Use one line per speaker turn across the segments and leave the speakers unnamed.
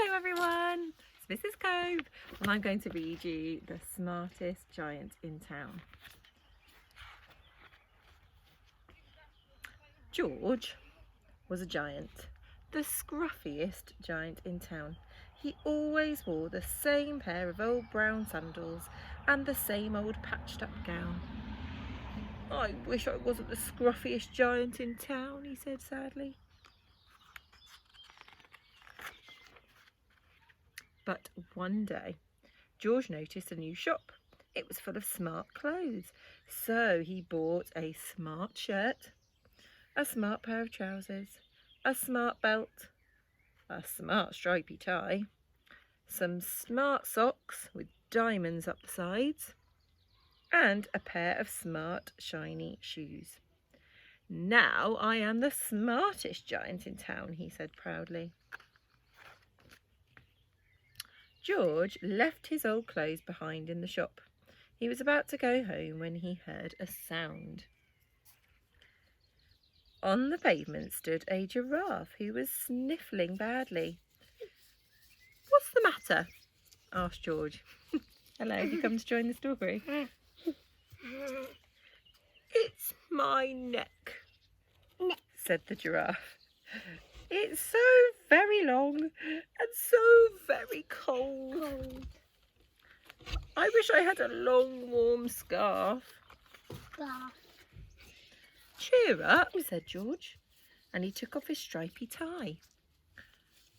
Hello everyone, it's Mrs. Cove and I'm going to read you The Smartest Giant in Town. George was a giant, the scruffiest giant in town. He always wore the same pair of old brown sandals and the same old patched up gown. I wish I wasn't the scruffiest giant in town, he said sadly. But one day, George noticed a new shop. It was full of smart clothes. So he bought a smart shirt, a smart pair of trousers, a smart belt, a smart stripy tie, some smart socks with diamonds up the sides, and a pair of smart shiny shoes. Now I am the smartest giant in town, he said proudly. George left his old clothes behind in the shop. He was about to go home when he heard a sound. On the pavement stood a giraffe who was sniffling badly. "What's the matter?" asked George. Hello, have you come to join the story? "It's my neck," said the giraffe. "It's so very long and so very cold. I wish I had a long warm scarf." "Cheer up," said George, and he took off his stripy tie.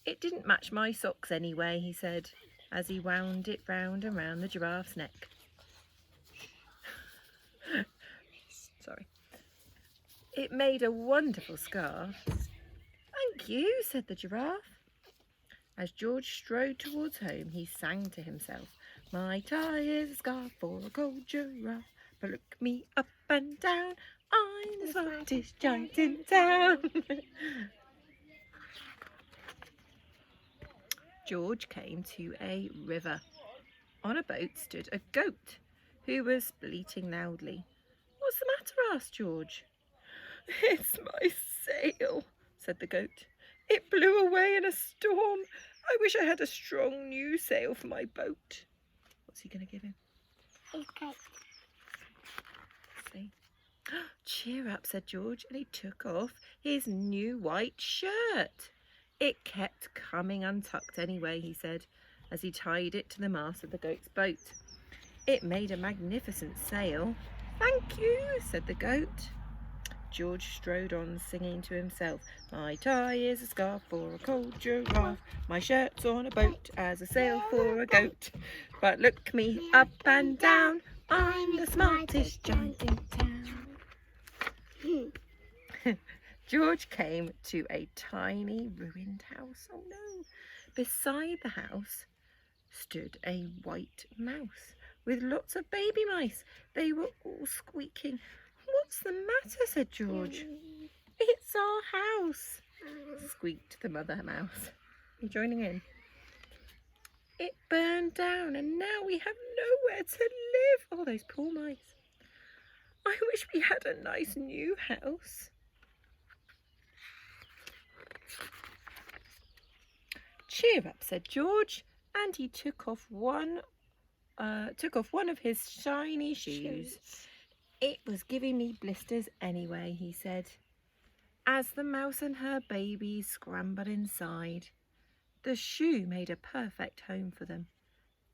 "It didn't match my socks anyway," he said, as he wound it round and round the giraffe's neck. Sorry. It made a wonderful scarf. "Thank you," said the giraffe. As George strode towards home, he sang to himself, "My tie is a scarf for a cold giraffe, but look me up and down, I'm the smartest giant in town." George came to a river. On a boat stood a goat who was bleating loudly. "What's the matter?" asked George. "It's my sail," said the goat. "It blew away in a storm. I wish I had a strong new sail for my boat." What's he going to give him?
Okay.
See? "Cheer up," said George, and he took off his new white shirt. "It kept coming untucked anyway," he said, as he tied it to the mast of the goat's boat. It made a magnificent sail. "Thank you," said the goat. George strode on, singing to himself, "My tie is a scarf for a cold giraffe, my shirt's on a boat as a sail for a goat, but look me up and down, I'm the smartest giant in town." George came to a tiny ruined house. Oh no! Beside the house stood a white mouse with lots of baby mice. They were all squeaking. "What's the matter?" said George. "It's our house," squeaked the mother mouse. Are you joining in? "It burned down and now we have nowhere to live." Oh, those poor mice. "I wish we had a nice new house." "Cheer up," said George, and he took off one of his shiny shoes. "It was giving me blisters anyway," he said, as the mouse and her babies scrambled inside. The shoe made a perfect home for them.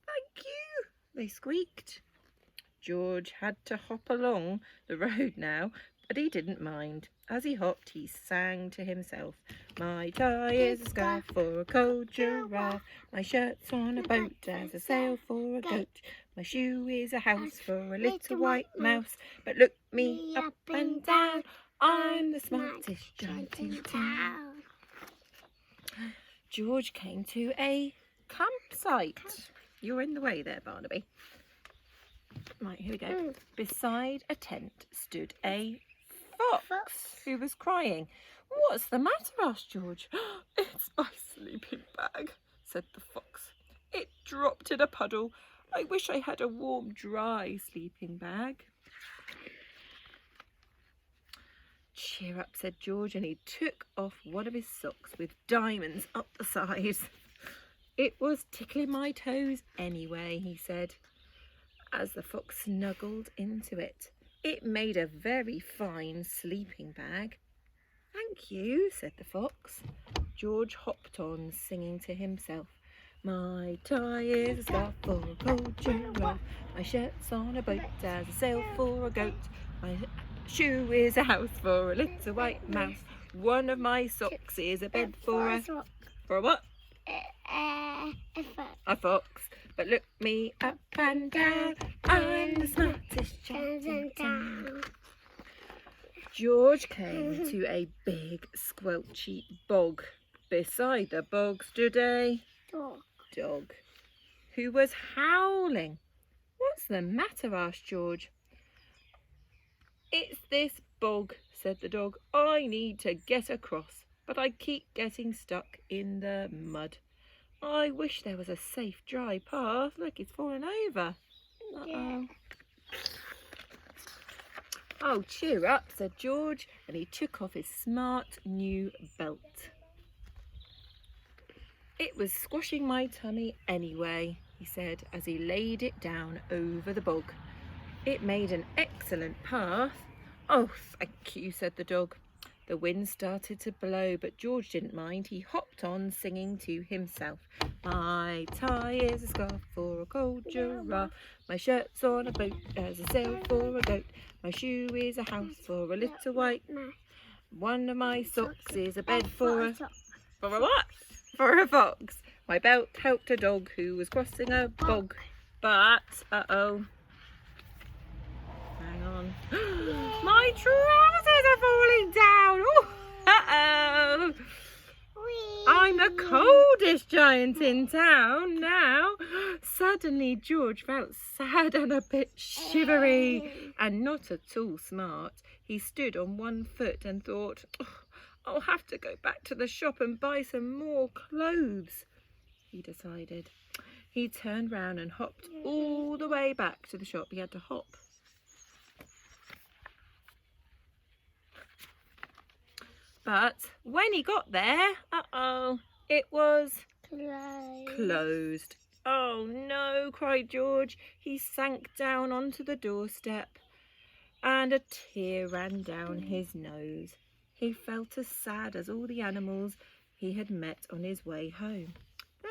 "Thank you," they squeaked. George had to hop along the road now, but he didn't mind. As he hopped, he sang to himself, "My tie is a scarf for a cold giraffe, my shirt's on a boat as a sail for a goat, my shoe is a house for a little white mouse, but look me up and down, I'm the smartest giant in town." George came to a campsite. You're in the way there, Barnaby. Right, here we go. Beside a tent stood a fox who was crying. "What's the matter?" asked George. "It's my sleeping bag," said the fox. "It dropped in a puddle. I wish I had a warm, dry sleeping bag." "Cheer up," said George, and he took off one of his socks with diamonds up the sides. It was tickling my toes anyway, he said, as the fox snuggled into it. It made a very fine sleeping bag. Thank you, said the fox. George hopped on, singing to himself. My tie is a scarf for a cold giraffe. My shirt's on a boat as a sail for a goat. My shoe is a house for a little white mouse. One of my socks is a bed for a... For a what? A fox. But look me up and down, I'm the smartest giant in town. George came to a big squelchy bog. Beside the bog stood a dog who was howling. What's the matter? Asked George. It's this bog, said the dog. I need to get across, but I keep getting stuck in the mud. I wish there was a safe, dry path. Look, it's fallen over. Uh-oh. Oh, cheer up, said George, and he took off his smart new belt. It was squashing my tummy anyway, he said, as he laid it down over the bog. It made an excellent path. Oh, thank you, said the dog. The wind started to blow, but George didn't mind. He hopped on, singing to himself. My tie is a scarf for a cold giraffe. My shirt's on a boat as a sail for a goat. My shoe is a house for a little white mouse. One of my socks is a bed for a... For a what? For a fox. My belt helped a dog who was crossing a bog. But, uh-oh. Hang on. My trousers are falling down. Ooh, uh-oh. I'm the coldest giant in town now. Suddenly George felt sad and a bit shivery and not at all smart. He stood on one foot and thought, oh, I'll have to go back to the shop and buy some more clothes, he decided. He turned round and hopped all the way back to the shop. He had to hop. But when he got there, uh-oh, it was closed. Oh no, cried George. He sank down onto the doorstep and a tear ran down his nose. He felt as sad as all the animals he had met on his way home.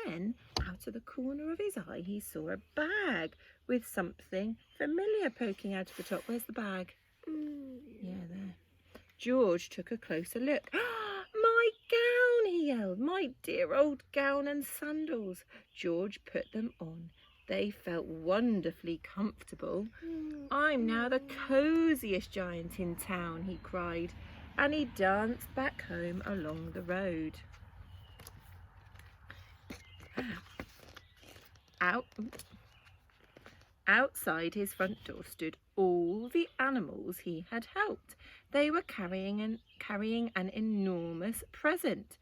Then, out of the corner of his eye, he saw a bag with something familiar poking out of the top. Where's the bag? Yeah, there. George took a closer look. My gown, he yelled. My dear old gown and sandals. George put them on. They felt wonderfully comfortable. I'm now the cosiest giant in town, he cried, and he danced back home along the road. Outside his front door stood all the animals he had helped. They were carrying an enormous present.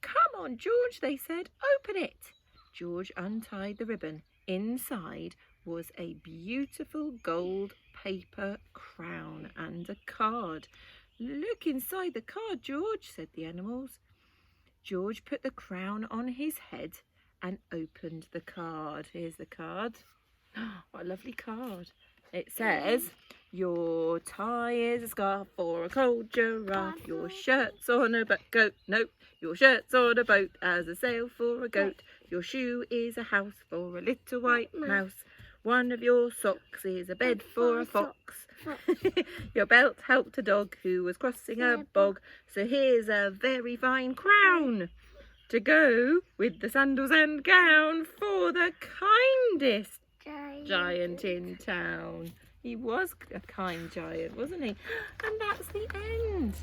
Come on, George, they said. Open it. George untied the ribbon. Inside was a beautiful gold paper crown and a card. Look inside the card, George, said the animals. George put the crown on his head and opened the card. Here's the card. What a lovely card. It says, your tie is a scarf for a cold giraffe. Your shirt's on a goat. Nope. Your shirt's on a boat as a sail for a goat. Your shoe is a house for a little white mouse. One of your socks is a bed for a fox. Your belt helped a dog who was crossing a bog. So here's a very fine crown to go with the sandals and gown for the kindest giant in town. He was a kind giant, wasn't he? And that's the end.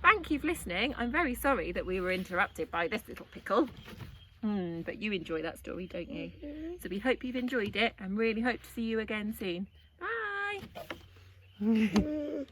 Thank you for listening. I'm very sorry that we were interrupted by this little pickle. But you enjoy that story, don't you? So we hope you've enjoyed it and really hope to see you again soon. Bye.